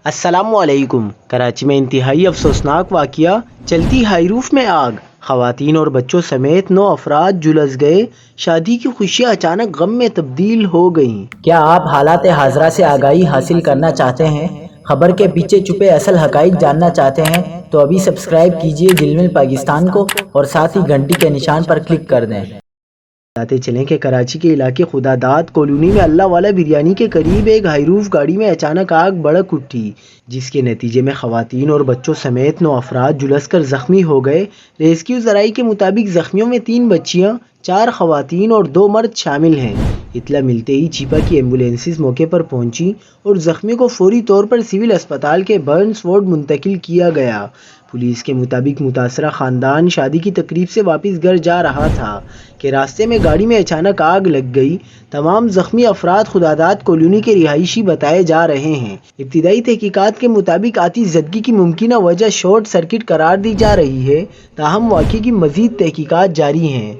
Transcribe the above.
السلام علیکم۔ کراچی میں انتہائی افسوسناک واقعہ، چلتی ہائی روف میں آگ، خواتین اور بچوں سمیت 9 افراد جھلس گئے، شادی کی خوشیاں اچانک غم میں تبدیل ہو گئیں۔ کیا آپ حالات حاضرہ سے آگاہی حاصل کرنا چاہتے ہیں؟ خبر کے پیچھے چھپے اصل حقائق جاننا چاہتے ہیں تو ابھی سبسکرائب کیجئے جلمل پاکستان کو اور ساتھ ہی گھنٹی کے نشان پر کلک کر دیں۔ بتاتے چلیں کہ کراچی کے علاقے خداداد کالونی میں اللہ والا بریانی کے قریب ایک ہائی روف گاڑی میں اچانک آگ بھڑک اٹھی، جس کے نتیجے میں خواتین اور بچوں سمیت 9 افراد جھلس کر زخمی ہو گئے۔ ریسکیو ذرائع کے مطابق زخمیوں میں 3 بچیاں، 4 خواتین اور 2 مرد شامل ہیں۔ اطلاع ملتے ہی چیپا کی ایمبولینسز موقع پر پہنچی اور زخمیوں کو فوری طور پر سول اسپتال کے برنز وارڈ منتقل کیا گیا۔ پولیس کے مطابق متاثرہ خاندان شادی کی تقریب سے واپس گھر جا رہا تھا کہ راستے میں گاڑی میں اچانک آگ لگ گئی۔ تمام زخمی افراد خداداد کالونی کے رہائشی بتائے جا رہے ہیں۔ ابتدائی تحقیقات کے مطابق آتش زدگی کی ممکنہ وجہ شارٹ سرکٹ قرار دی جا رہی ہے، تاہم واقعے کی مزید تحقیقات جاری ہیں۔